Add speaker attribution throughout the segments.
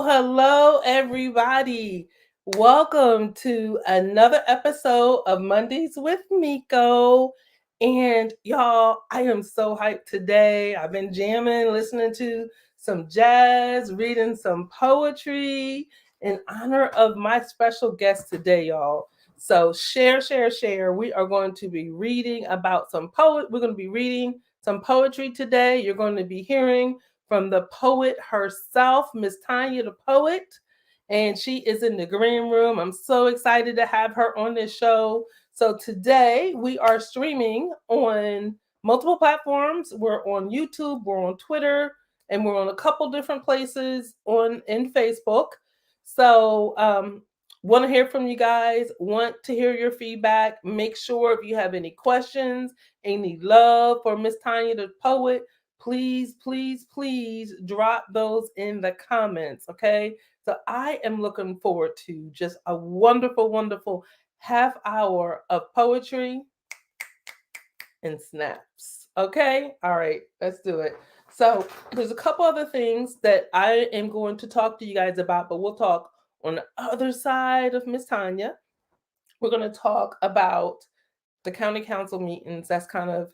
Speaker 1: Hello, everybody. Welcome to another episode of Mondays with Miko. And y'all, I am so hyped today. I've been jamming, listening to some jazz, reading some poetry in honor of my special guest today, y'all. So share. We are going to be reading about some poet. We're going to be reading some poetry today. You're going to be hearing from the poet herself, Miss Tonya the Poet. And she is in the green room. I'm so excited to have her on this show. So today we are streaming on multiple platforms. We're on YouTube, we're on Twitter, and we're on a couple different places in Facebook. So want to hear from you guys, want to hear your feedback. Make sure if you have any questions, any love for Miss Tonya the Poet, please drop those in the comments. Okay. So I am looking forward to just a wonderful half hour of poetry and snaps. Okay. All right. Let's do it. So there's a couple other things that I am going to talk to you guys about, but we'll talk on the other side of Miss Tonya. We're going to talk about the county council meetings. That's kind of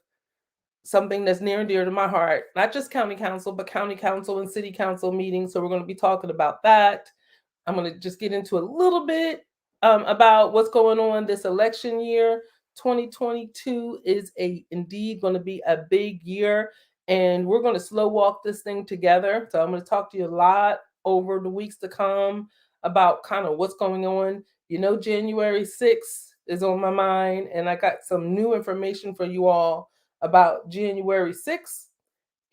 Speaker 1: something that's near and dear to my heart, not just county council, but county council and city council meetings. So we're going to be talking about that. I'm going to just get into a little bit about what's going on this election year. 2022 is indeed going to be a big year, and we're going to slow walk this thing together. So I'm going to talk to you a lot over the weeks to come about kind of what's going on. You know, January 6th is on my mind, and I got some new information for you all about January 6th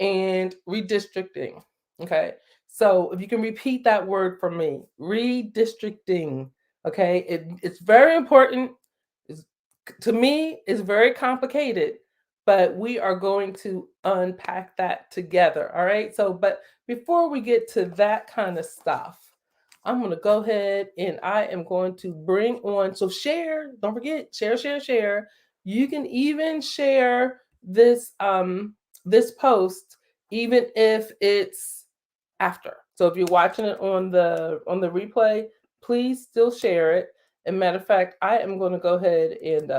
Speaker 1: and redistricting. Okay. So if you can repeat that word for me, redistricting. Okay. It's very important. To me, it's very complicated, but we are going to unpack that together. All right. So, but before we get to that kind of stuff, I'm going to go ahead and I am going to bring on. So share, don't forget, share. You can even share this post even if it's after. So if you're watching it on the replay, please still share it. And matter of fact, I am going to go ahead and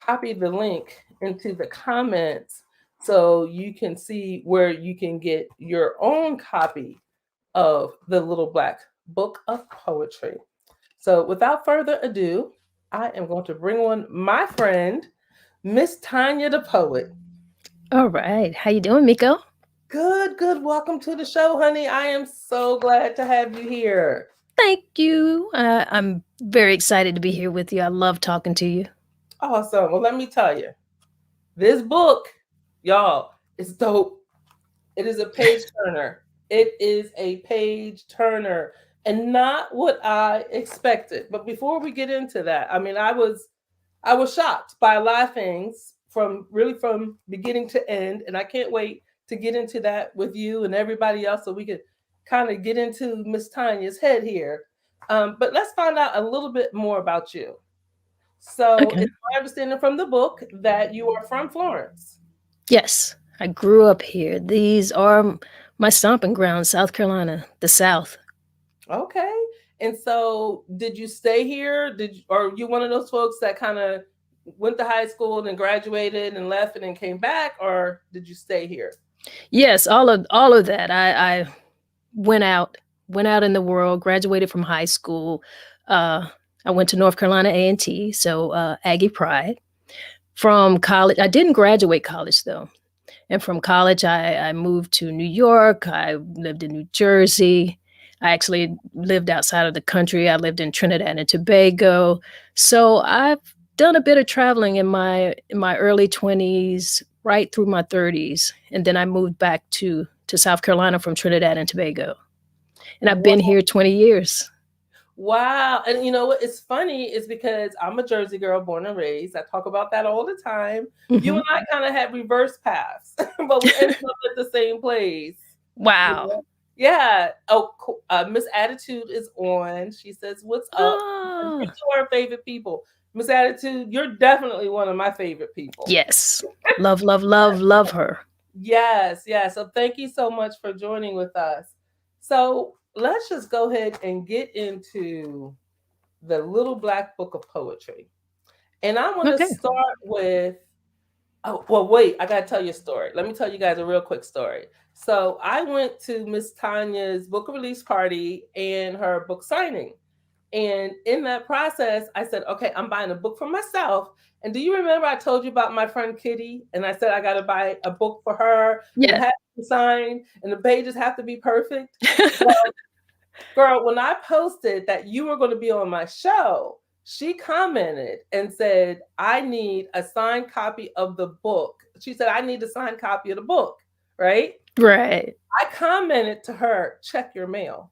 Speaker 1: copy the link into the comments so you can see where you can get your own copy of the Little Black Book of Poetry. So without further ado, I am going to bring on my friend, Miss Tonya the Poet.
Speaker 2: All right. How you doing, Miko?
Speaker 1: Good. Welcome to the show, honey. I am so glad to have you here.
Speaker 2: Thank you. I'm very excited to be here with you. I love talking to you.
Speaker 1: Awesome. Well, let me tell you, this book, y'all, is dope. It is a page turner. It is a page turner, and not what I expected. But before we get into that, I mean, I was shocked by a lot of things from beginning to end, and I can't wait to get into that with you and everybody else so we could kind of get into Miss Tanya's head here. But let's find out a little bit more about you. So,
Speaker 2: Okay.
Speaker 1: it's my understanding from the book that you are from Florence.
Speaker 2: Yes, I grew up here. These are my stomping grounds, South Carolina, the South.
Speaker 1: Okay. And so, did you stay here? Or you one of those folks that kind of went to high school and graduated and left and then came back, or did you stay here?
Speaker 2: Yes, all of that. I went out in the world, graduated from high school, uh, I went to North Carolina A&T, so Aggie Pride. From college, I didn't graduate college though. And from college, I moved to New York. I lived in New Jersey. I actually lived outside of the country. I lived in Trinidad and Tobago. So I've done a bit of traveling in my early 20s, right through my 30s, and then I moved back to South Carolina from Trinidad and Tobago. And I've been here 20 years.
Speaker 1: Wow. And you know what? It's funny is because I'm a Jersey girl born and raised. I talk about that all the time. You
Speaker 2: Hmm.
Speaker 1: and I kind of had reverse paths, but we ended up at the same place. You
Speaker 2: Wow.
Speaker 1: know? Yeah. Oh, Miss Attitude is on. She says, "What's up?" And
Speaker 2: Oh,
Speaker 1: you two are favorite people. Miss Attitude, you're definitely one of my favorite people.
Speaker 2: yes. Love, love, love, love her.
Speaker 1: Yes, yes. So thank you so much for joining with us. So let's just go ahead and get into the Little Black Book of Poetry. And I want to
Speaker 2: Okay.
Speaker 1: start with, oh, well, wait, I got to tell you a story. Let me tell you guys a real quick story. So I went to Miss Tanya's book release party and her book signing. And in that process, I said, okay, I'm buying a book for myself. And do you remember I told you about my friend Kitty? And I said I got to buy a book for her and it
Speaker 2: Yeah.
Speaker 1: has to be signed and the pages have to be perfect. Girl, when I posted that you were going to be on my show, she commented and said, I need a signed copy of the book. She said, I need a signed copy of the book, right?
Speaker 2: Right.
Speaker 1: I commented to her, check your mail.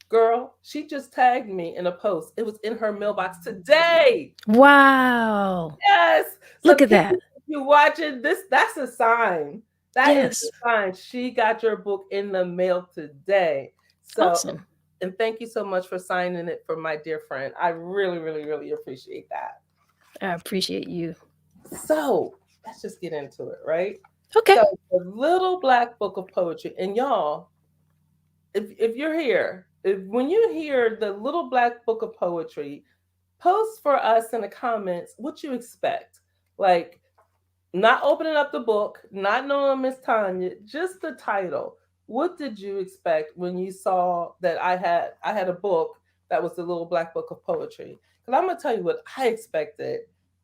Speaker 1: Girl, she just tagged me in a post. It was in her mailbox today.
Speaker 2: Wow.
Speaker 1: Yes. So,
Speaker 2: Look at
Speaker 1: Kitty,
Speaker 2: that.
Speaker 1: if you're watching this, that's a sign. That is
Speaker 2: Yes.
Speaker 1: a sign. She got your book in the mail today. So,
Speaker 2: Awesome.
Speaker 1: and thank you so much for signing it for my dear friend. I really, really, really appreciate that.
Speaker 2: I appreciate you.
Speaker 1: So, let's just get into it, right?
Speaker 2: Okay.
Speaker 1: So, the Little Black Book of Poetry, and y'all, if you're here, if when you hear the Little Black Book of Poetry, post for us in the comments what you expect. Like, not opening up the book, not knowing Miss Tanya, just the title. What did you expect when you saw that I had a book that was the Little Black Book of Poetry? Because I'm gonna tell you what I expected.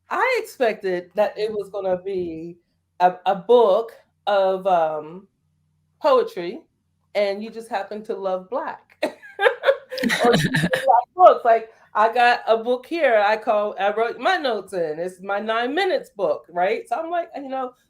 Speaker 1: I expected that it was gonna be a book of poetry, and you just happen to love black, or you like books. Like I got a book here. I wrote my notes in. It's my 9 minutes book, right? So I'm like,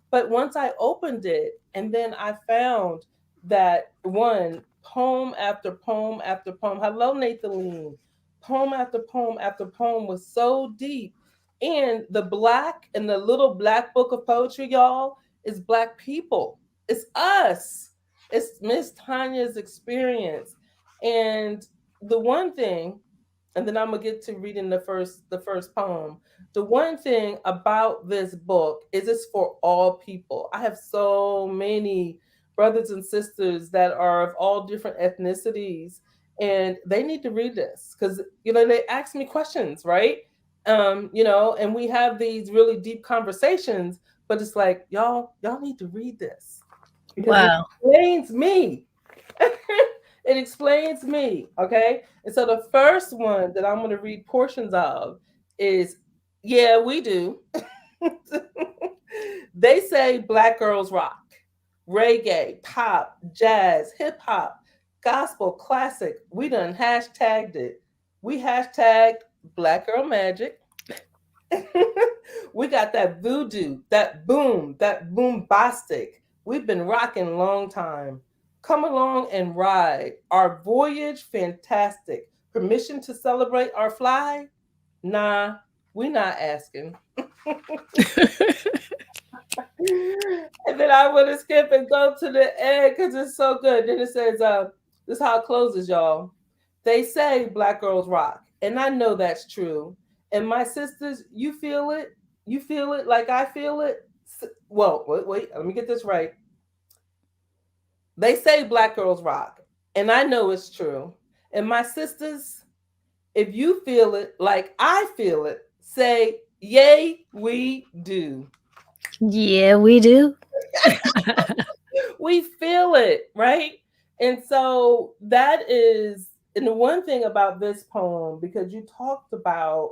Speaker 1: but once I opened it, and then I found that one poem after poem after poem. Hello, Nathalie. Poem after poem after poem was so deep. And the black and the Little Black Book of Poetry, y'all, is black people. It's us. It's Miss Tanya's experience. And the one thing, and then I'm gonna get to reading the first poem. The one thing about this book is it's for all people. I have so many brothers and sisters that are of all different ethnicities, and they need to read this because they ask me questions, right? And we have these really deep conversations, but it's like y'all need to read this because it
Speaker 2: Wow.
Speaker 1: explains me. It explains me, okay? And so the first one that I'm going to read portions of is Yeah, we do. They say black girls rock. Reggae, pop, jazz, hip hop, gospel, classic. We done hashtagged it. We hashtagged Black Girl Magic. We got that voodoo, that boombastic. We've been rocking long time. Come along and ride. Our voyage fantastic. Permission to celebrate our fly? Nah, we not asking. And then I want to skip and go to the end because it's so good. Then it says, this is how it closes, y'all. They say black girls rock, and I know that's true. And my sisters, you feel it? You feel it like I feel it? Well, wait, let me get this right. They say black girls rock, and I know it's true. And my sisters, if you feel it like I feel it, say, yay, we do.
Speaker 2: Yeah, we do.
Speaker 1: We feel it, right? And so that is and the one thing about this poem, because you talked about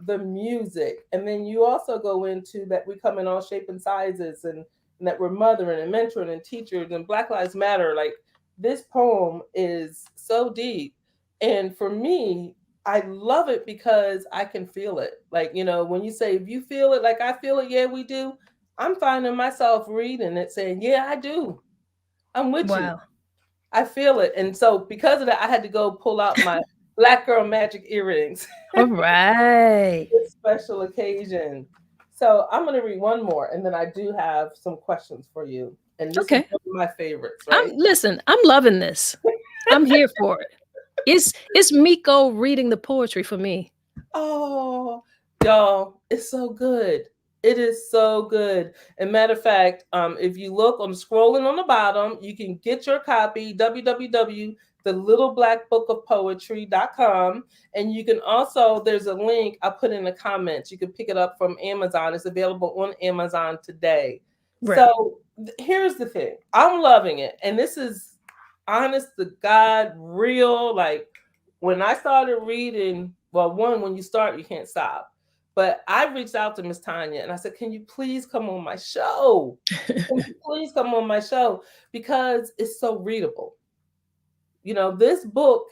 Speaker 1: the music, and then you also go into that we come in all shape and sizes, and that we're mothering and mentoring and teachers and Black Lives Matter. Like this poem is so deep, and for me, I love it because I can feel it. Like, you know, when you say if you feel it like I feel it, yeah, we do. I'm finding myself reading it saying, yeah, I do. I'm with you.
Speaker 2: Wow.
Speaker 1: I feel it. And so because of that, I had to go pull out my Black Girl Magic earrings.
Speaker 2: All right.
Speaker 1: This special occasion. So I'm going to read one more, and then I do have some questions for you. And this is
Speaker 2: Okay.
Speaker 1: one of my favorites, right?
Speaker 2: I'm loving this. I'm here for it. It's Miko reading the poetry for me.
Speaker 1: Oh, y'all, it's so good. It is so good. And matter of fact, if you look on scrolling on the bottom, you can get your copy, www.thelittleblackbookofpoetry.com. And you can also, there's a link I put in the comments. You can pick it up from Amazon. It's available on Amazon today.
Speaker 2: Right.
Speaker 1: So here's the thing. I'm loving it. And this is honest to God, real, like when I started reading, well, one, when you start, you can't stop. But I reached out to Miss Tonya and I said, can you please come on my show? Can you please come on my show? Because it's so readable. You know, this book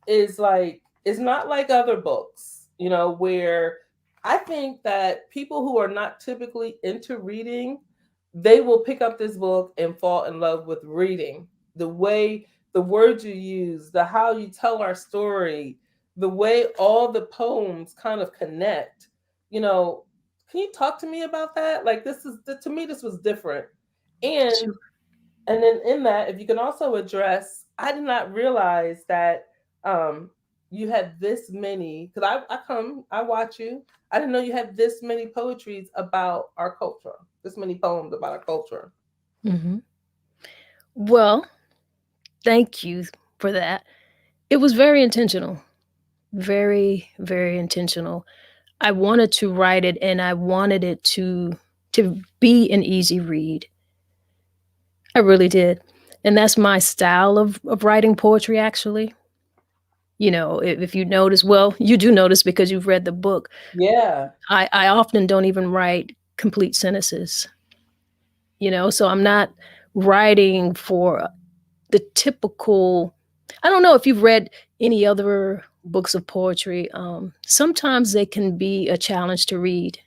Speaker 1: is like, it's not like other books, you know, where I think that people who are not typically into reading, they will pick up this book and fall in love with reading. The way the words you use, the how you tell our story, the way all the poems kind of connect. You know, can you talk to me about that? Like this is to me this was different. And
Speaker 2: Sure.
Speaker 1: and then in that, if you can also address, I did not realize that um, you had this many, because I watch you. I didn't know you had this many poetries about our culture, this many poems about our culture.
Speaker 2: Hmm. Well, thank you for that. It was very intentional. Very, very intentional. I wanted to write it and I wanted it to be an easy read. I really did. And that's my style of writing poetry actually. You know, if you notice, well, you do notice because you've read the book.
Speaker 1: Yeah.
Speaker 2: I often don't even write complete sentences, you know, so I'm not writing for the typical. I don't know if you've read any other books of poetry. Sometimes they can be a challenge to read,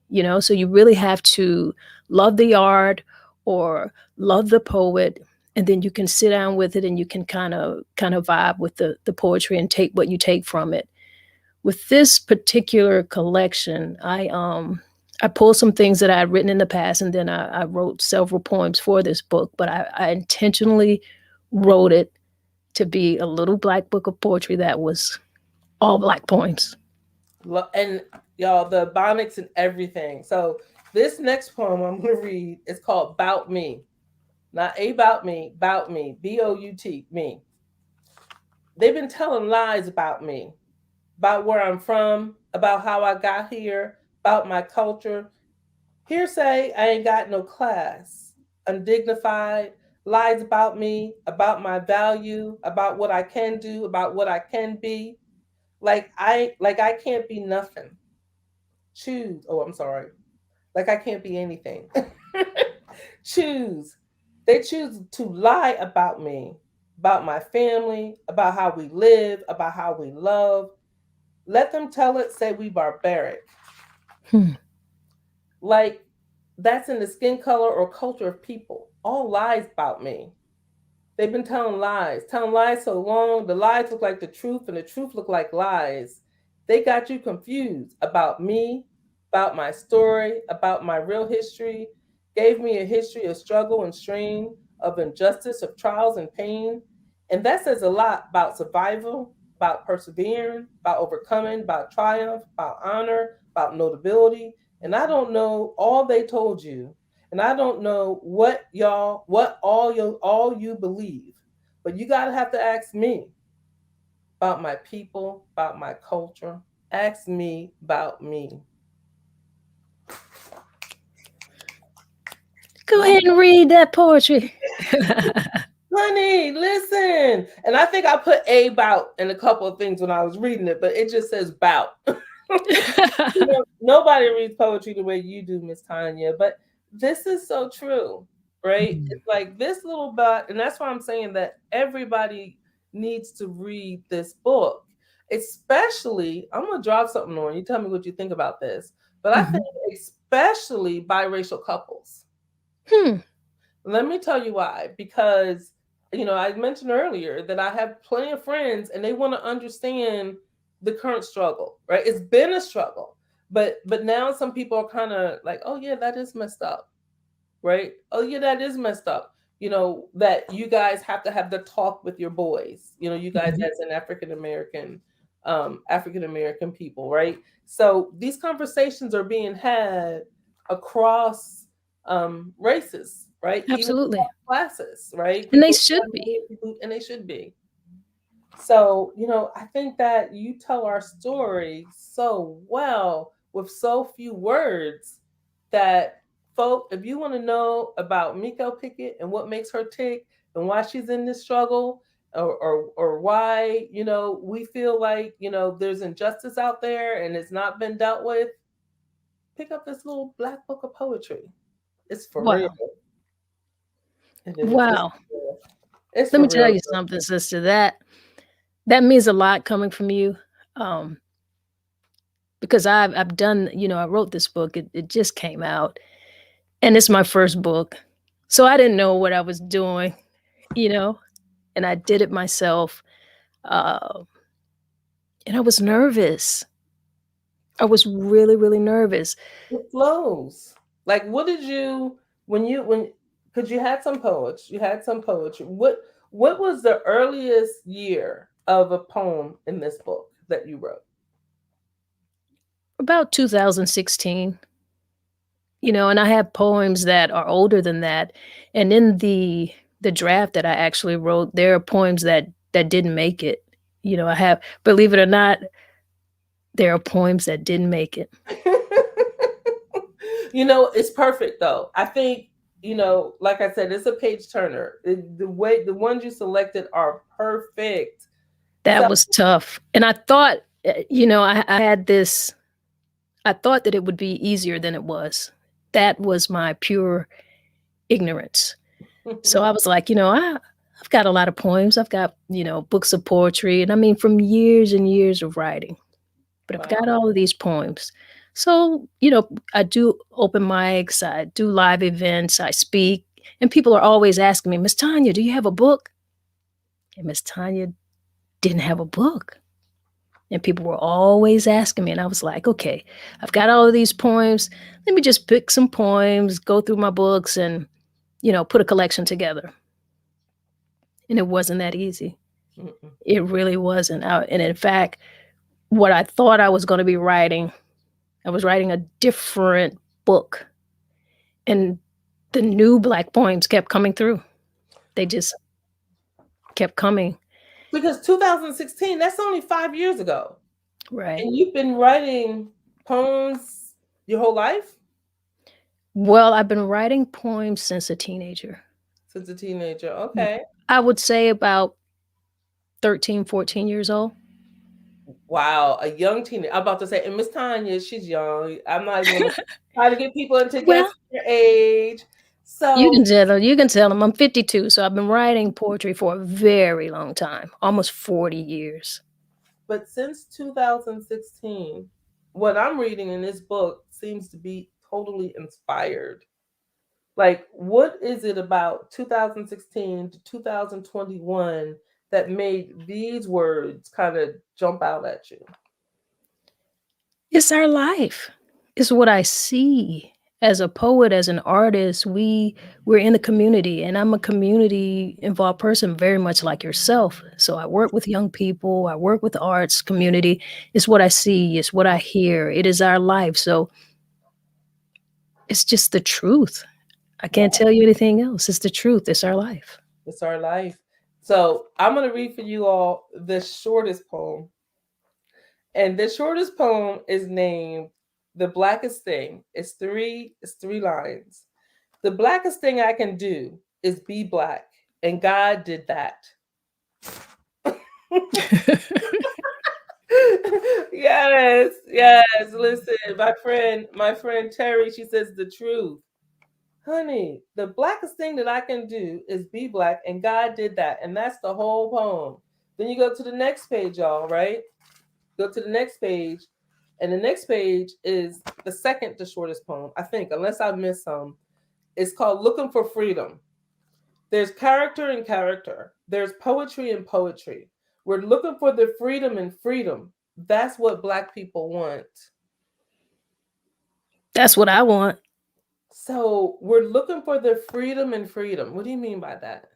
Speaker 2: you know, so you really have to love the art or love the poet, and then you can sit down with it and you can kind of vibe with the poetry and take what you take from it. With this particular collection, I pulled some things that I had written in the past, and then I wrote several poems for this book. But I intentionally wrote it to be a little black book of poetry that was all black poems.
Speaker 1: And y'all, the bonics and everything. So this next poem I'm going to read is called Bout Me. Not about me, Bout Me, Bout me. They've been telling lies about where I'm from, about how I got here, about my culture. Hearsay, I ain't got no class. Undignified, lies about me, about my value, about what I can do, about what I can be. Like I can't be nothing. Choose. Oh, I'm sorry. Like I can't be anything. Choose. They choose to lie about me, about my family, about how we live, about how we love. Let them tell it, say we barbaric.
Speaker 2: Hmm.
Speaker 1: Like that's in the skin color or culture of people. All lies about me. They've been telling lies so long. The lies look like the truth, and the truth look like lies. They got you confused about me, about my story, about my real history. Gave me a history of struggle and strain, of injustice, of trials and pain. And that says a lot about survival, about persevering, about overcoming, about triumph, about honor, about notability. And I don't know all they told you, and I don't know what all you believe, but you gotta have to ask me about my people, about my culture. Ask me about me.
Speaker 2: Go ahead and read that poetry.
Speaker 1: Honey, listen. And I think I put a bout in a couple of things when I was reading it, but it just says bout. Nobody reads poetry the way you do, Miss Tanya, but this is so true, right?
Speaker 2: Mhm.
Speaker 1: It's like this little bout, and that's why I'm saying that everybody needs to read this book. Especially, I'm gonna drop something on you. Tell me what you think about this. But I think
Speaker 2: Mhm.
Speaker 1: especially biracial couples.
Speaker 2: Hmm.
Speaker 1: Let me tell you why. Because, I mentioned earlier that I have plenty of friends and they want to understand the current struggle, right? It's been a struggle. But now some people are kind of like, oh yeah, that is messed up, right? Oh yeah, that is messed up. That you guys have to have the talk with your boys. You guys
Speaker 2: Mhm.
Speaker 1: as an African American people, right? So these conversations are being had across races, right? Even
Speaker 2: Absolutely.
Speaker 1: across classes, right?
Speaker 2: And they
Speaker 1: People,
Speaker 2: should be.
Speaker 1: and they should be. So, I think that you tell our story so well with so few words that folk, if you want to know about Miko Pickett and what makes her tick and why she's in this struggle, or why, we feel like, there's injustice out there and it's not been dealt with, pick up this little black book of poetry. It's for real.
Speaker 2: Wow.
Speaker 1: It is. It's
Speaker 2: Wow.
Speaker 1: for real. It's
Speaker 2: Let
Speaker 1: for
Speaker 2: me tell
Speaker 1: real.
Speaker 2: you something, sister. That means a lot coming from you. Um, because I've done, I wrote this book. It just came out, and it's my first book. So I didn't know what I was doing, you know, and I did it myself. Uh, and I was nervous. I was really, really nervous.
Speaker 1: It flows. Like, what did you when because you had some poets, you had some poetry. What was the earliest year of a poem in this book that you wrote?
Speaker 2: About 2016, and I have poems that are older than that. And in the draft that I actually wrote, there are poems that didn't make it. I have, believe it or not, there are poems that didn't make it.
Speaker 1: It's perfect though. I think, like I said, it's a page turner. The ones you selected are perfect. So
Speaker 2: That was tough. And I thought, I had this, I thought that it would be easier than it was. That was my pure ignorance. So I was like, I've got a lot of poems. I've got, books of poetry. And I mean, from years and years of writing, but I've got
Speaker 1: wow.
Speaker 2: all of these poems. So, I do open mics, I do live events, I speak, and people are always asking me, Miss Tanya, do you have a book? And Miss Tanya didn't have a book. And people were always asking me, and I was like, okay, I've got all of these poems. Let me just pick some poems, go through my books, and, put a collection together. And it wasn't that easy.
Speaker 1: Mm-mm.
Speaker 2: It really wasn't. And in fact, what I thought I was going to be writing, I was writing a different book. And the new Black poems kept coming through. They just kept coming.
Speaker 1: Because 2016, that's only 5 years ago.
Speaker 2: Right.
Speaker 1: And you've been writing poems your whole life?
Speaker 2: Well, I've been writing poems since a teenager.
Speaker 1: Since a teenager. Okay.
Speaker 2: I would say about 13, 14 years old.
Speaker 1: Wow. A young teenager. I'm about to say, and Miss Tanya, she's young. I'm not even gonna try to get people into
Speaker 2: Well,
Speaker 1: guessing your age.
Speaker 2: you
Speaker 1: So,
Speaker 2: can tell them. You can tell them I'm 52, so I've been writing poetry for a very long time, almost 40 years.
Speaker 1: but since 2016, what I'm reading in this book seems to be totally inspired. Like, what is it about 2016 to 2021 that made these words kind of jump out at you?
Speaker 2: It's our life. It's what I see. As a poet, as an artist, we're in the community, and I'm a community involved person very much like yourself. So I work with young people, I work with the arts community. It's what I see, it's what I hear. It is our life. So it's just the truth. I can't tell you anything else. It's the truth. It's our life.
Speaker 1: It's our life. So I'm going to read for you all the shortest poem. And the shortest poem is named The Blackest Thing. It's three lines. The blackest thing I can do is be black. and God did that. Yes, yes. Listen, my friend Terry, she says the truth. Honey, the blackest thing that I can do is be black, and God did that. And that's the whole poem. Then you go to the next page, y'all, right? Go to the next page. And the next page is the second to shortest poem, I think, unless I missed some. It's called Looking for Freedom. There's character in character, there's poetry in poetry. We're looking for the freedom in freedom. That's what Black people want.
Speaker 2: That's what I want.
Speaker 1: So we're looking for the freedom in freedom. What do you mean by that?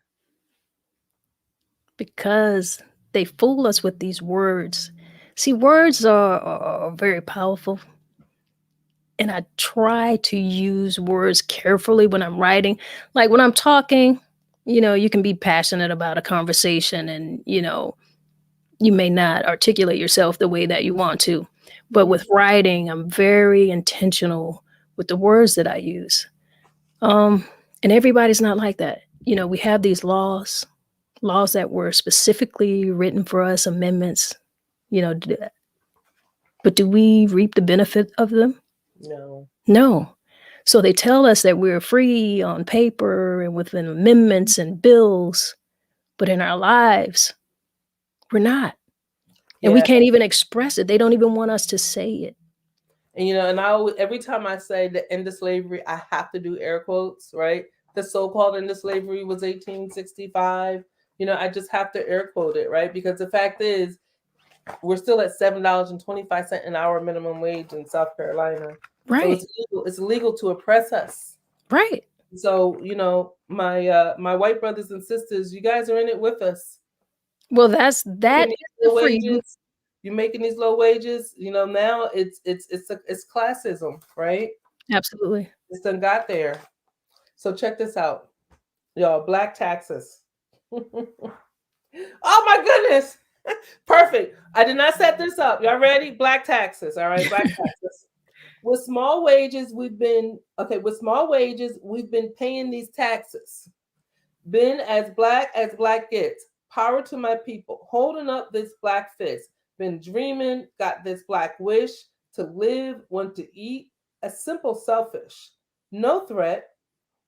Speaker 2: Because they fool us with these words. See, words are very powerful. And I try to use words carefully when I'm writing. Like when I'm talking, you can be passionate about a conversation and, you may not articulate yourself the way that you want to. But with writing, I'm very intentional with the words that I use. Um, and everybody's not like that. We have these laws that were specifically written for us, amendments, you know, d- but do we reap the benefit of them?
Speaker 1: No.
Speaker 2: No. So they tell us that we're free on paper and with amendments and bills, but in our lives, we're not. And we
Speaker 1: Yeah.
Speaker 2: can't even express it. They don't even want us to say it.
Speaker 1: And and I always, every time I say the end of slavery, I have to do air quotes, right? The so-called end of slavery was 1865. I just have to air quote it, right? Because the fact is, we're still at $7.25 an hour minimum wage in South Carolina. So
Speaker 2: Right.
Speaker 1: it's illegal to oppress us.
Speaker 2: Right.
Speaker 1: So, my white brothers and sisters, you guys are in it with us.
Speaker 2: Well,
Speaker 1: Making
Speaker 2: that
Speaker 1: these
Speaker 2: is the
Speaker 1: low
Speaker 2: freedom.
Speaker 1: wages, you're making these low wages. Now it's classism, right?
Speaker 2: Absolutely.
Speaker 1: It's done got there. So check this out, y'all. Black taxes. Oh my goodness. Perfect. I did not set this up. Y'all ready? Black taxes. All right, black taxes. With small wages, we've been paying these taxes. Been as black gets. Power to my people. Holding up this black fist. Been dreaming, got this black wish to live, want to eat. A simple selfish. No threat.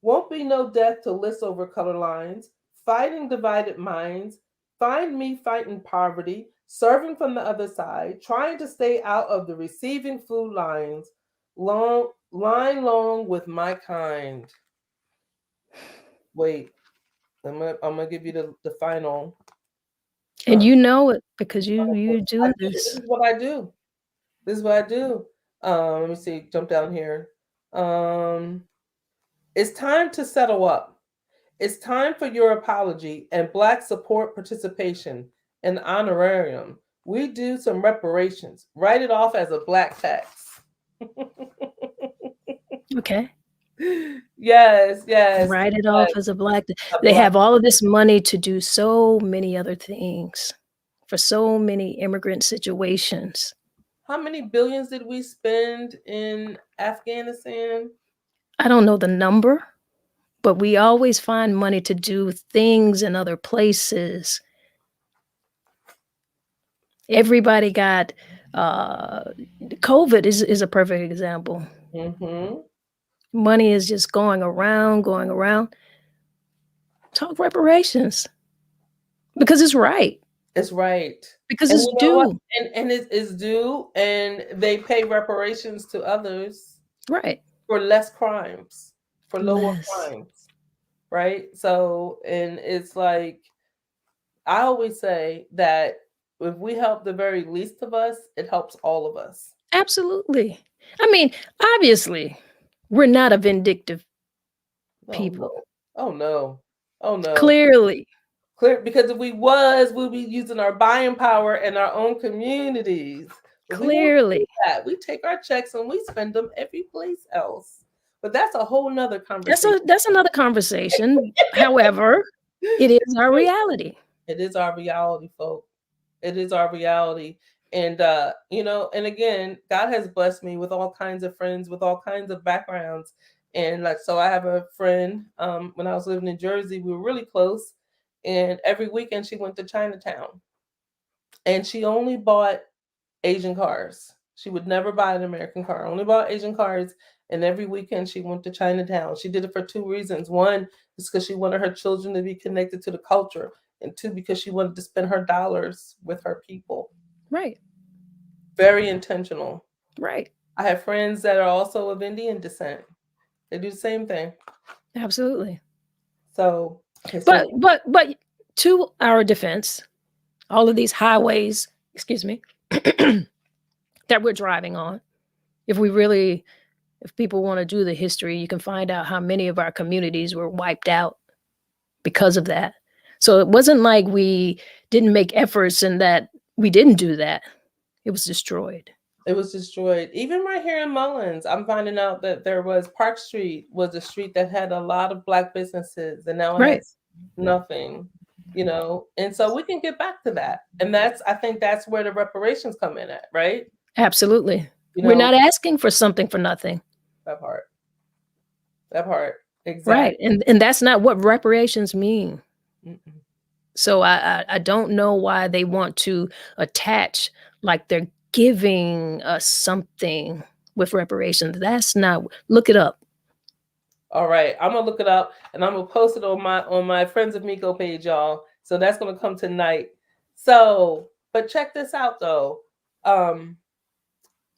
Speaker 1: Won't be no death to list over color lines. Fighting divided minds. Find me fighting poverty. Serving from the other side. Trying to stay out of the receiving food lines. Line long with my kind. Wait, I'm gonna give you the final.
Speaker 2: And
Speaker 1: Uh,
Speaker 2: you know it because you
Speaker 1: I
Speaker 2: do
Speaker 1: do. This
Speaker 2: this.
Speaker 1: is what I do. This is what I do. Let me see. Jump down here. Um, it's time to settle up. It's time for your apology and Black support participation and honorarium. We do some reparations. Write it off as a Black tax.
Speaker 2: Okay.
Speaker 1: Yes, yes,
Speaker 2: Write it off
Speaker 1: yes.
Speaker 2: as a black.
Speaker 1: A
Speaker 2: They
Speaker 1: Black.
Speaker 2: have all of this money to do so many other things for so many immigrant situations.
Speaker 1: How many billions did we spend in Afghanistan?
Speaker 2: I don't know the number, but we always find money to do things in other places. Everybody got uh COVID is a perfect example.
Speaker 1: Mm-hmm.
Speaker 2: Money is just going around, going around. Talk reparations because it's right.
Speaker 1: It's right.
Speaker 2: Because
Speaker 1: And
Speaker 2: it's
Speaker 1: you know what?
Speaker 2: due.
Speaker 1: And it's due, and they pay reparations to others
Speaker 2: Right.
Speaker 1: for less crimes, for lower
Speaker 2: Less.
Speaker 1: crimes, right? So, and it's like, I always say that if we help the very least of us, it helps all of us.
Speaker 2: Absolutely. I mean, obviously, we're not a vindictive
Speaker 1: Oh no.
Speaker 2: people.
Speaker 1: Oh no. Oh no.
Speaker 2: Clearly.
Speaker 1: Clear, because if we was, we'll be using our buying power in our own communities. But we won't do
Speaker 2: Clearly.
Speaker 1: that. We take our checks and we spend them every place else. But that's a whole nother
Speaker 2: That's
Speaker 1: conversation.
Speaker 2: another conversation. However, it is our reality.
Speaker 1: It is our reality, folks. It is our reality. And and again, God has blessed me with all kinds of friends with all kinds of backgrounds. And like, so I have a friend, when I was living in Jersey, we were really close. And every weekend she went to Chinatown, and she only bought Asian cars. She would never buy an American car, only bought Asian cars. And every weekend she went to Chinatown. She did it for two reasons. One is because she wanted her children to be connected to the culture, and two, because she wanted to spend her dollars with her people.
Speaker 2: Right.
Speaker 1: Very intentional.
Speaker 2: Right.
Speaker 1: I have friends that are also of Indian descent. They do the same thing.
Speaker 2: Absolutely.
Speaker 1: So, okay,
Speaker 2: But
Speaker 1: so
Speaker 2: but to our defense, all of these highways, excuse me, that we're driving on, if we really, if people want to do the history, you can find out how many of our communities were wiped out because of that. So it wasn't like we didn't make efforts and that we didn't do that. It was destroyed.
Speaker 1: it was destroyed. Even right here in Mullins, I'm finding out that there was Park Street was a street that had a lot of black businesses, and now it
Speaker 2: Right.
Speaker 1: has nothing, you know. And so we can get back to that. And that's, I think that's where the reparations come in at, right?
Speaker 2: Absolutely.
Speaker 1: You
Speaker 2: We're
Speaker 1: know,
Speaker 2: not asking for something for nothing.
Speaker 1: that part. That part.
Speaker 2: Right.
Speaker 1: Exactly.
Speaker 2: And that's not what reparations mean.
Speaker 1: Mm-mm.
Speaker 2: So I don't know why they want to attach like they're giving us something with reparations. That's not, look it up.
Speaker 1: All right, I'm gonna look it up and I'm gonna post it on my Friends of Miko page, y'all. So that's gonna come tonight. So, but check this out though. Um,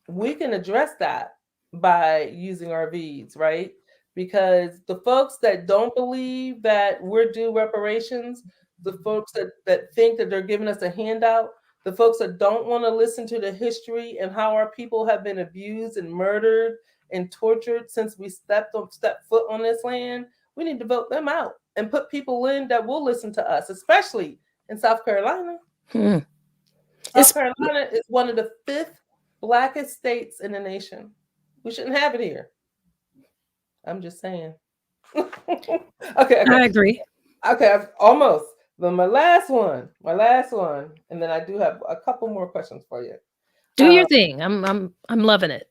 Speaker 1: we can address that by using our V's, right? Because the folks that don't believe that we're due reparations, the folks that think that they're giving us a handout, the folks that don't want to listen to the history and how our people have been abused and murdered and tortured since we stepped foot on this land, we need to vote them out and put people in that will listen to us, especially in South Carolina.
Speaker 2: Hmm.
Speaker 1: South
Speaker 2: It's
Speaker 1: Carolina is one of the fifth blackest states in the nation. We shouldn't have it here. I'm just saying. Okay.
Speaker 2: I agree.
Speaker 1: Okay, almost. But my last one, and then I do have a couple more questions for you.
Speaker 2: Do
Speaker 1: Um,
Speaker 2: your thing. I'm loving it.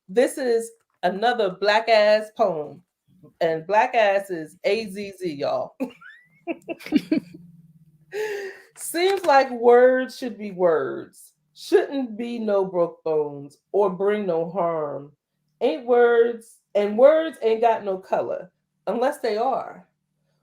Speaker 1: this is another black ass poem, and black ass is AZZ, y'all. Seems like words should be words, shouldn't be no broke bones or bring no harm. Ain't words, and words ain't got no color unless they are.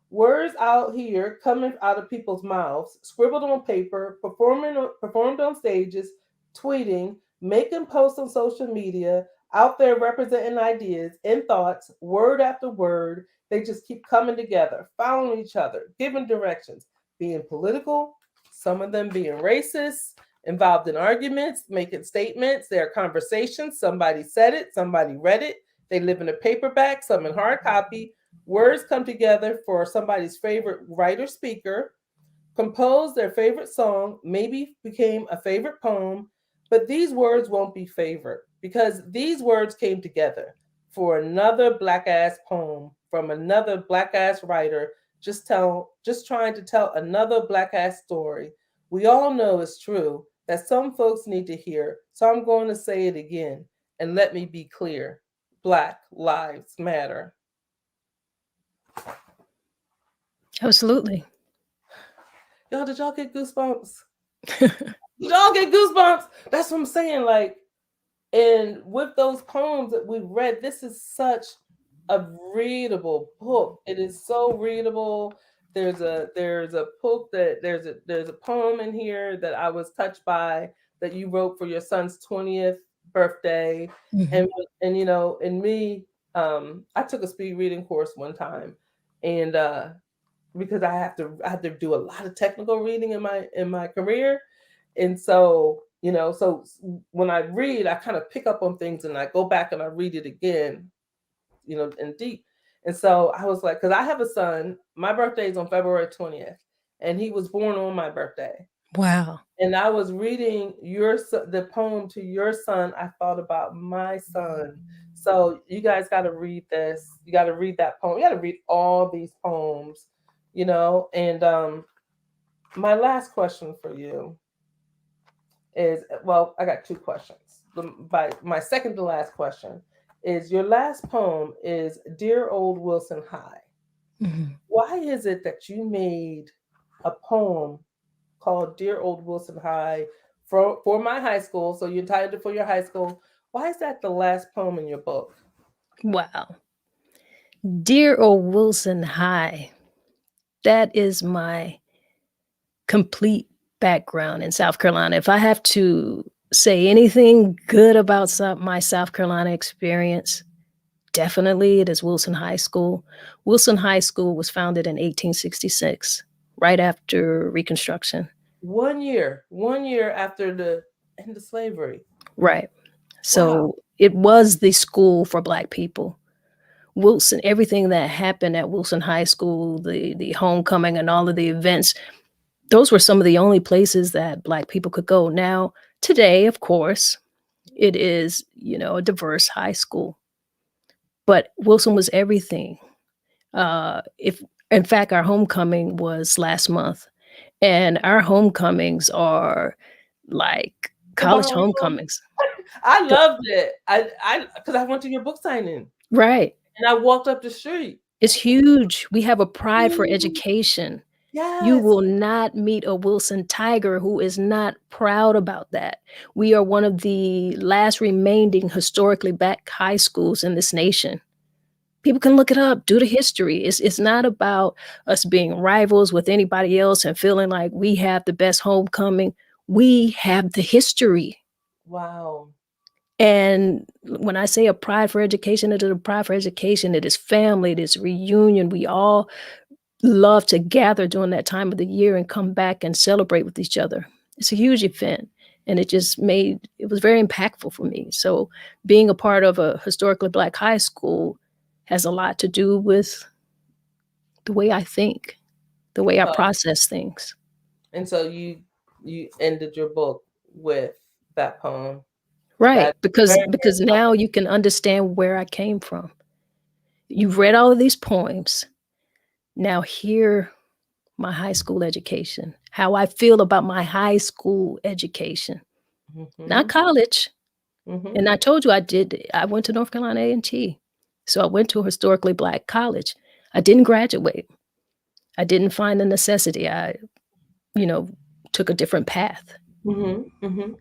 Speaker 1: Words out here coming out of people's mouths, scribbled on paper, performed on stages, tweeting, making posts on social media, out there representing ideas and thoughts, word after word. They just keep coming together, following each other, giving directions, being political, some of them being racist, involved in arguments, making statements. There are conversations. Somebody said it, somebody read it. They live in a paperback, some in hard copy. Words come together for somebody's favorite writer speaker, compose their favorite song, maybe became a favorite poem, but these words won't be favorite because these words came together for another black ass poem from another black ass writer, just trying to tell another black ass story. We all know it's true that some folks need to hear, so I'm going to say it again and let me be clear. Black lives matter.
Speaker 2: Absolutely.
Speaker 1: Y'all, did y'all get goosebumps? Did y'all get goosebumps? That's what I'm saying. Like, and with those poems that we read, this is such a readable book. It is so readable. There's a book that there's a poem in here that I was touched by that you wrote for your son's 20th birthday.
Speaker 2: Mhm.
Speaker 1: And and you know, and me, I took a speed reading course one time, and because I have to do a lot of technical reading in my career, and so you know, so when I read, I kind of pick up on things and I go back and I read it again, you know, in deep. And so I was like, because I have a son, my birthday is on February 20th, and he was born on my birthday.
Speaker 2: Wow.
Speaker 1: And I was reading the poem to your son. I thought about my son. So you guys got to read this. You got to read that poem. You got to read all these poems, you know. And my last question for you is, well, I got two questions. By my second to last question is, your last poem is Dear Old Wilson High.
Speaker 2: Mhm.
Speaker 1: Why is it that you made a poem called Dear Old Wilson High for my high school? So you entitled it for your high school. Why is that the last poem in your book?
Speaker 2: Wow. Dear old Wilson High. That is my complete background in South Carolina. If I have to say anything good about my South Carolina experience, definitely it is Wilson High School. Wilson High School was founded in 1866, right after Reconstruction.
Speaker 1: 1 year after the end of slavery.
Speaker 2: Right.
Speaker 1: Wow.
Speaker 2: So it was the school for Black people. Wilson, everything that happened at Wilson High School, the homecoming and all of the events, those were some of the only places that Black people could go. Now, today, of course, it is, a diverse high school, but Wilson was everything. If in fact, our homecoming was last month, and our homecomings are like college
Speaker 1: Tomorrow.
Speaker 2: homecomings.
Speaker 1: I
Speaker 2: The-
Speaker 1: loved it. I because I went to your book signing
Speaker 2: right.
Speaker 1: and I walked up the street.
Speaker 2: It's huge. We have a pride for
Speaker 1: Ooh,
Speaker 2: education. You
Speaker 1: yes.
Speaker 2: will not meet a Wilson Tiger who is not proud about that. We are one of the last remaining historically black high schools in this nation. People can look it up, do the history. It's not about us being rivals with anybody else and feeling like we have the best homecoming. We have the history.
Speaker 1: Wow.
Speaker 2: And when I say a pride for education, it is a pride for education. It is family, it is reunion. We all love to gather during that time of the year and come back and celebrate with each other. It's a huge event. And it was very impactful for me. So being a part of a historically black high school has a lot to do with the way I think, the way I
Speaker 1: Uh,
Speaker 2: process things.
Speaker 1: and so you ended your book with that poem.
Speaker 2: Right.
Speaker 1: That's
Speaker 2: Because
Speaker 1: very, very
Speaker 2: because now
Speaker 1: powerful.
Speaker 2: you can understand where I came from. You've read all of these poems. Now hear my high school education, how I feel about my high school education, not
Speaker 1: Mm-hmm.
Speaker 2: college.
Speaker 1: Mm-hmm.
Speaker 2: And I told you I went to North Carolina A&T. So I went to a historically black college. I didn't graduate. I didn't find the necessity. I, you know, took a different path.
Speaker 1: Mm-hmm. Mm-hmm.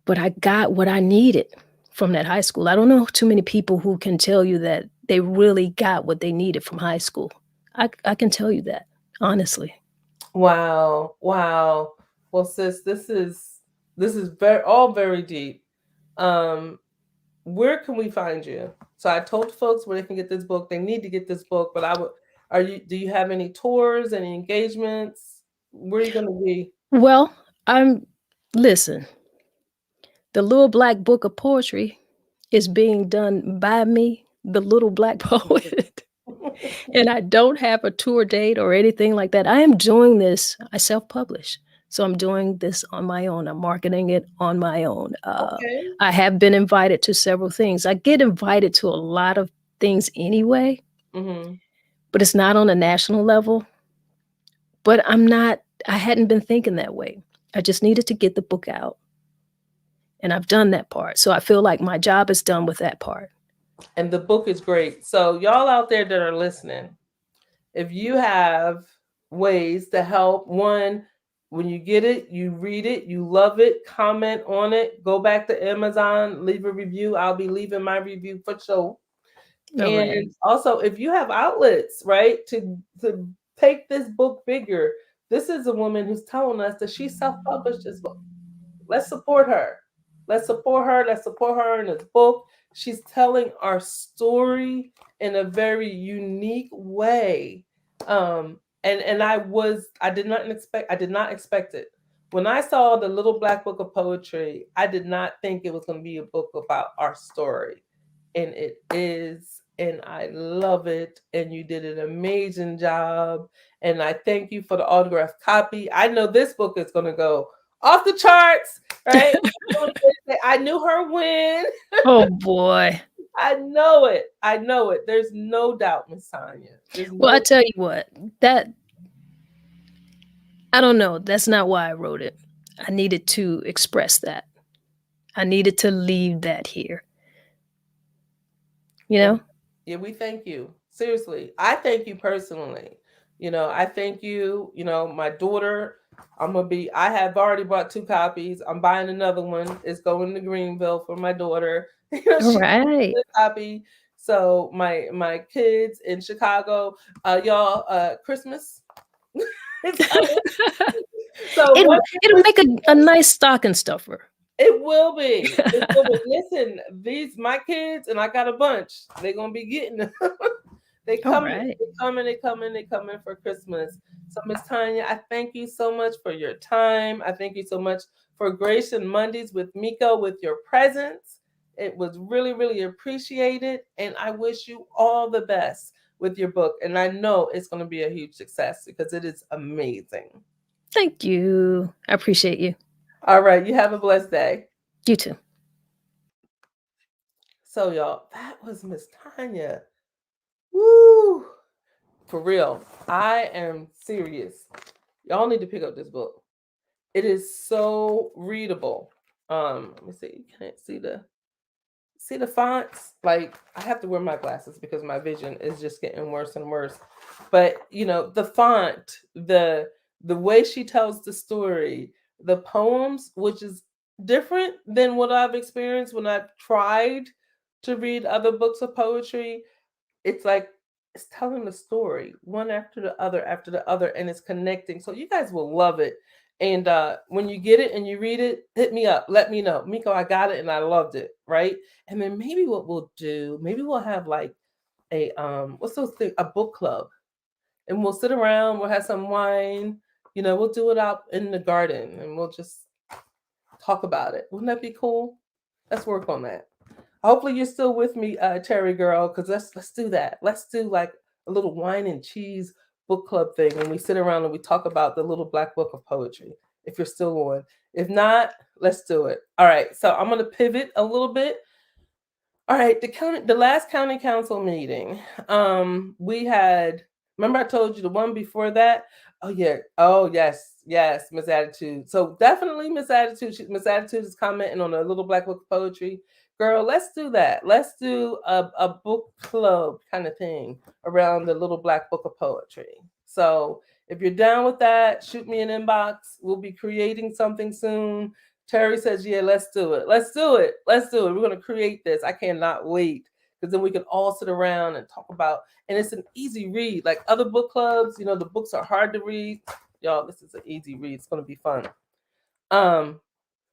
Speaker 2: But I got what I needed from that high school. I don't know too many people who can tell you that they really got what they needed from high school. I can tell you that, honestly.
Speaker 1: Wow. Wow. Well, sis, this is very deep. Um, where can we find you? So I told folks where they can get this book. They need to get this book, but I would do you have any tours, any engagements? Where are you gonna be?
Speaker 2: Well, I'm listen, the Little Black Book of Poetry is being done by me, the Little Black Poet. And I don't have a tour date or anything like that. I am doing this, I self publish. So I'm doing this on my own. I'm marketing it on my own.
Speaker 1: Okay.
Speaker 2: I have been invited to several things. I get invited to a lot of things anyway,
Speaker 1: Mm-hmm.
Speaker 2: but it's not on a national level. But I hadn't been thinking that way. I just needed to get the book out. And I've done that part. So I feel like my job is done with that part.
Speaker 1: And the book is great. So y'all out there that are listening, if you have ways to help, one, when you get it, you read it, you love it, comment on it, go back to Amazon, leave a review. I'll be leaving my review for sure.
Speaker 2: All right.
Speaker 1: And also, if you have outlets, right, to take this book bigger, this is a woman who's telling us that she self-published this book. Let's support her. Let's support her. Let's support her in this book. She's telling our story in a very unique way. And I did not expect it. When I saw the Little Black Book of Poetry, I did not think it was going to be a book about our story. And it is, and I love it. And you did an amazing job. And I thank you for the autographed copy. I know this book is going to go off the charts, right? I knew her when.
Speaker 2: Oh boy.
Speaker 1: I know it. I know it. There's no doubt, Miss Tanya. There's
Speaker 2: Well, I
Speaker 1: no.
Speaker 2: tell you what, that I don't know. That's not why I wrote it. I needed to express that. I needed to leave that here. You
Speaker 1: And
Speaker 2: know?
Speaker 1: yeah, we thank you. Seriously, I thank you personally. I thank you. My daughter, I have already bought 2 copies. I'm buying another one. It's going to Greenville for my daughter.
Speaker 2: All
Speaker 1: She
Speaker 2: right.
Speaker 1: a copy. So my kids in Chicago, y'all, Christmas is coming. So
Speaker 2: It'll
Speaker 1: what
Speaker 2: it'll make a nice stocking stuffer.
Speaker 1: it will be. It will be. Listen, these my kids, and I got a bunch. They're gonna be getting them. They
Speaker 2: All
Speaker 1: coming,
Speaker 2: right.
Speaker 1: they coming, they coming, they coming for Christmas. So, Miss Tonya, I thank you so much for your time. I thank you so much for gracing Mondays with Miko with your presence. It was really, really appreciated, and I wish you all the best with your book. And I know it's going to be a huge success because it is amazing.
Speaker 2: Thank you. I appreciate you.
Speaker 1: All right, you have a blessed day.
Speaker 2: You too.
Speaker 1: So, y'all, that was Miss Tanya. Woo! For real, I am serious. Y'all need to pick up this book. It is so readable. Let me see. You can't see the fonts. Like I have to wear my glasses because my vision is just getting worse and worse. But the font, the way she tells the story, the poems, which is different than what I've experienced when I've tried to read other books of poetry. It's like it's telling the story one after the other, and it's connecting. So you guys will love it. And when you get it and you read it, hit me up. Let me know, Miko. I got it and I loved it. Right. And then maybe what we'll do, maybe we'll have like a what's those things? A book club, and we'll sit around. We'll have some wine. We'll do it out in the garden, and we'll just talk about it. Wouldn't that be cool? Let's work on that. Hopefully you're still with me, Terry girl, because let's do that. Let's do like a little wine and cheese book club thing, and we sit around and we talk about the little black book of poetry. If you're still on, if not, let's do it. All right. So I'm gonna pivot a little bit. All right, the last county council meeting, we had. Remember, I told you the one before that. Oh yeah. Oh yes, yes, Miss Attitude. So definitely Miss Attitude. Miss Attitude is commenting on a little black book of poetry. Girl, let's do that. Let's do a book club kind of thing around the little black book of poetry. So if you're down with that, shoot me an inbox. We'll be creating something soon. Terry says, "Yeah, let's do it. Let's do it. Let's do it. We're going to create this. I cannot wait because then we can all sit around and talk about. And it's an easy read. Like other book clubs, the books are hard to read. Y'all, this is an easy read. It's going to be fun. Um,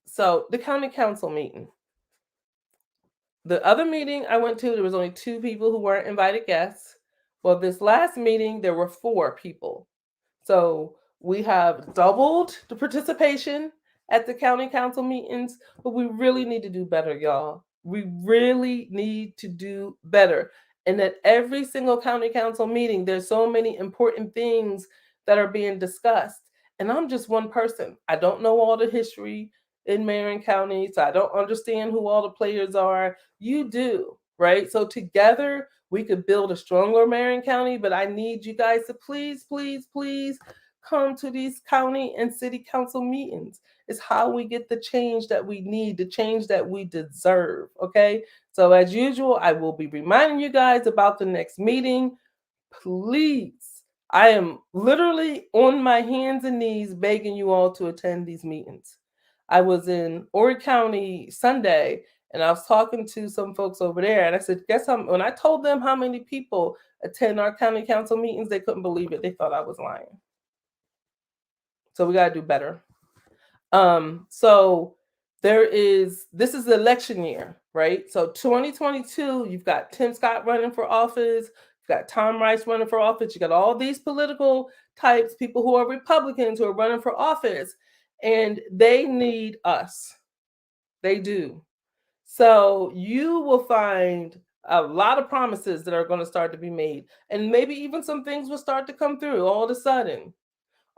Speaker 1: so the county council meeting. The other meeting I went to, there was only 2 people who weren't invited guests. Well, this last meeting, there were 4 people. So we have doubled the participation at the county council meetings, but we really need to do better, y'all. We really need to do better. And at every single county council meeting, there's so many important things that are being discussed. And I'm just one person. I don't know all the history in Marion County, so I don't understand who all the players are. You do, right? So together we could build a stronger Marion County, but I need you guys to please, please, please come to these county and city council meetings. It's how we get the change that we need, the change that we deserve. Okay. So, as usual, I will be reminding you guys about the next meeting. Please, I am literally on my hands and knees begging you all to attend these meetings. I was in Horry County Sunday and I was talking to some folks over there, and I said, "Guess how?" When I told them how many people attend our county council meetings, they couldn't believe it. They thought I was lying. So we got to do better. So this is the election year, right? So 2022, you've got Tim Scott running for office, you've got Tom Rice running for office, you got all these political types, people who are Republicans who are running for office, and they need us. They do. So you will find a lot of promises that are going to start to be made, and maybe even some things will start to come through all of a sudden.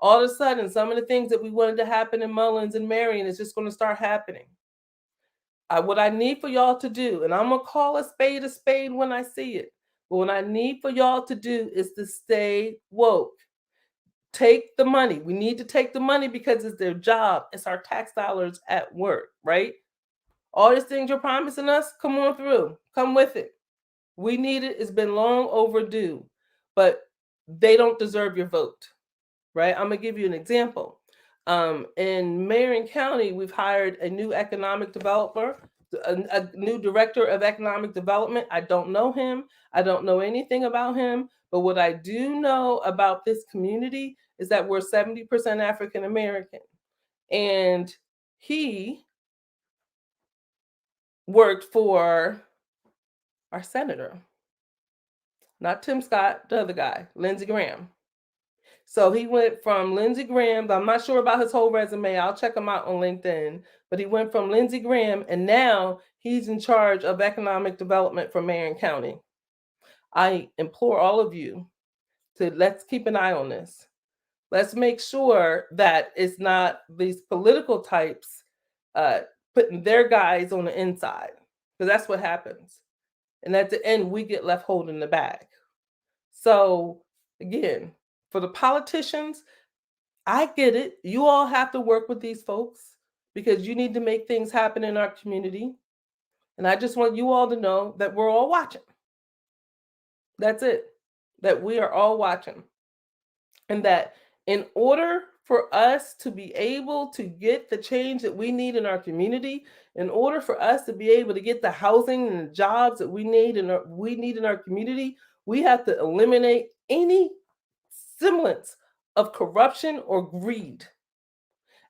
Speaker 1: All of a sudden, some of the things that we wanted to happen in Mullins and Marion is just going to start happening. What I need for y'all to do, and I'm going to call a spade when I see it, but what I need for y'all to do is to stay woke. Take the money. We need to take the money because it's their job. It's our tax dollars at work, right? All these things you're promising us, come on through. Come with it. We need it. It's been long overdue, but they don't deserve your vote, right? I'm gonna give you an example. In Marion County, we've hired a new economic developer, a new director of economic development. I don't know him. I don't know anything about him. But what I do know about this community is that we're 70% African American. And he worked for our senator, not Tim Scott, the other guy, Lindsey Graham. So he went from Lindsey Graham. I'm not sure about his whole resume. I'll check him out on LinkedIn. But he went from Lindsey Graham, and now he's in charge of economic development for Marion County. I implore all of you to let's keep an eye on this. Let's make sure that it's not these political types uh, putting their guys on the inside, because that's what happens. And at the end, we get left holding the bag. So again, for the politicians, I get it. You all have to work with these folks because you need to make things happen in our community. And I just want you all to know that we're all watching. That's it. That we are all watching. And that in order for us to be able to get the change that we need in our community, in order for us to be able to get the housing and the jobs that we need in our community, we have to eliminate any semblance of corruption or greed.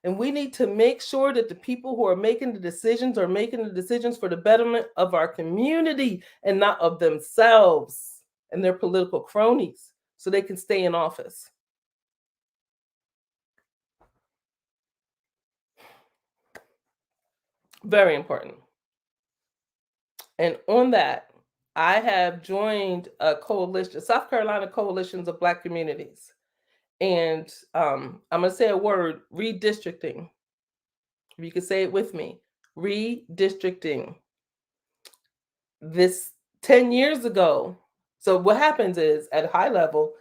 Speaker 1: And we need to make sure that the people who are making the decisions are making the decisions for the betterment of our community and not of themselves and their political cronies so they can stay in office. Very important. And on that, I have joined a coalition, South Carolina Coalitions of Black Communities. And I'm going to say a word, redistricting. If you could say it with me, redistricting. This 10 years ago. So what happens is at a high level,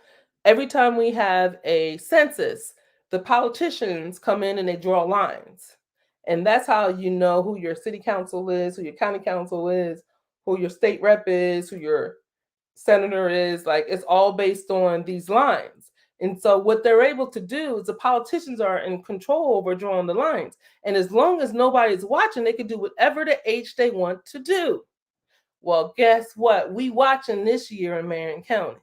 Speaker 1: every time we have a census, the politicians come in and they draw lines. And that's how you know who your city council is, who your county council is, who your state rep is, who your senator is. Like it's all based on these lines. And so what they're able to do is the politicians are in control over drawing the lines. And as long as nobody's watching, they can do whatever the H they want to do. Well, guess what? We watching this year in Marion County.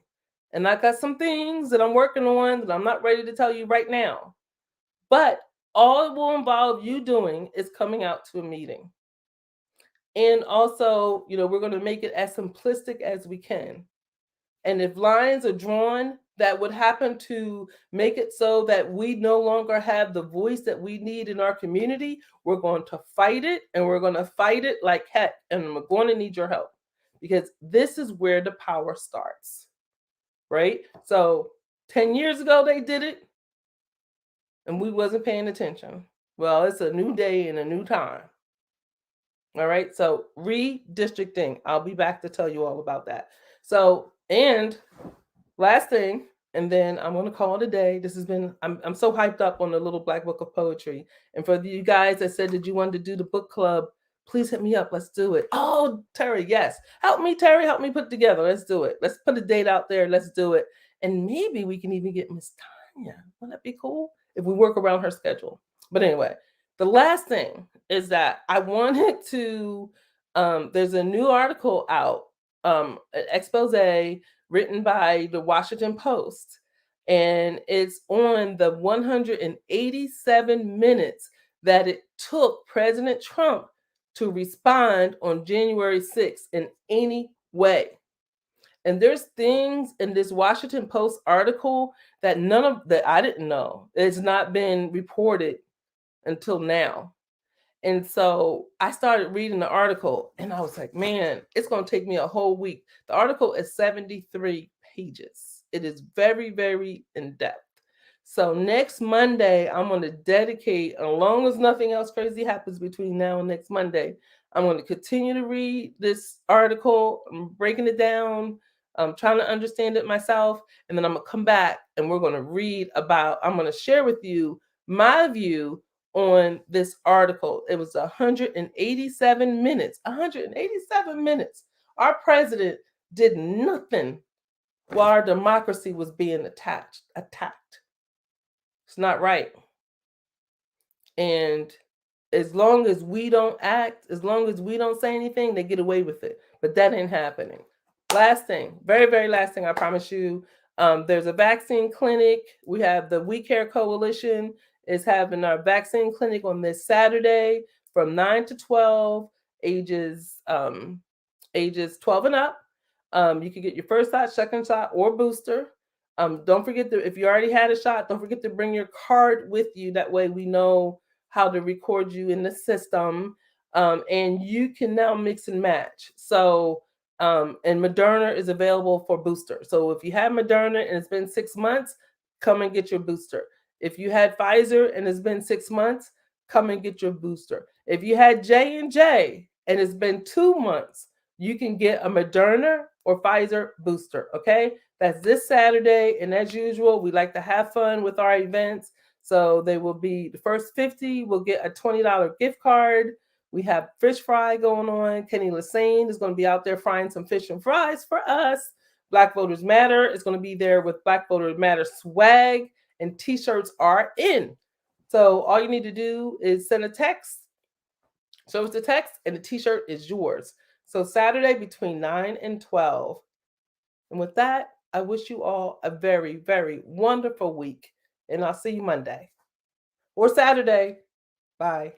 Speaker 1: And I got some things that I'm working on that I'm not ready to tell you right now. But all it will involve you doing is coming out to a meeting. And also, we're going to make it as simplistic as we can. And if lines are drawn that would happen to make it so that we no longer have the voice that we need in our community, we're going to fight it, and we're going to fight it like heck. And we're going to need your help because this is where the power starts, right? So 10 years ago, they did it and we wasn't paying attention. Well, it's a new day and a new time. All right. So redistricting, I'll be back to tell you all about that. So, and last thing, and then I'm going to call it a day. This has been, I'm so hyped up on the Little Black Book of Poetry. And for you guys that said that you wanted to do the book club, please hit me up. Let's do it. Oh, Terry, yes. Help me, Terry. Help me put it together. Let's do it. Let's put a date out there. Let's do it. And maybe we can even get Miss Tonya. Wouldn't that be cool? If we work around her schedule. But anyway, the last thing is that I wanted to, there's a new article out, an expose written by the Washington Post, and it's on the 187 minutes that it took President Trump to respond on January 6th in any way. And there's things in this Washington Post article that I didn't know. It's not been reported until now. And so I started reading the article and I was like, man, it's going to take me a whole week. The article is 73 pages. It is very, very in depth. So next Monday, I'm going to dedicate, as long as nothing else crazy happens between now and next Monday, I'm going to continue to read this article. I'm breaking it down. I'm trying to understand it myself. And then I'm going to come back and we're going to I'm going to share with you my view on this article. It was 187 minutes. 187 minutes. Our president did nothing while our democracy was being attacked. It's not right. And as long as we don't act, as long as we don't say anything, they get away with it. But that ain't happening. Last thing, very, very last thing, I promise you. There's a vaccine clinic. We have the We Care Coalition is having our vaccine clinic on this Saturday from 9 to 12, ages 12 and up. You can get your first shot, second shot, or booster. Don't forget to, if you already had a shot, don't forget to bring your card with you. That way we know how to record you in the system. And you can now mix and match. So, and Moderna is available for booster. So if you had Moderna and it's been 6 months, come and get your booster. If you had Pfizer and it's been 6 months, come and get your booster. If you had J&J and it's been 2 months, you can get a Moderna or Pfizer booster. Okay, that's this Saturday, and as usual, we like to have fun with our events. So they will be, the first 50 will get a $20 gift card. We have fish fry going on. Kenny Lassane is going to be out there frying some fish and fries for us. Black Voters Matter is going to be there with Black Voters Matter swag, and t-shirts are in. So all you need to do is send a text, show us the text, and the t-shirt is yours. So Saturday between 9 and 12. And with that, I wish you all a very, very wonderful week. And I'll see you Monday or Saturday. Bye.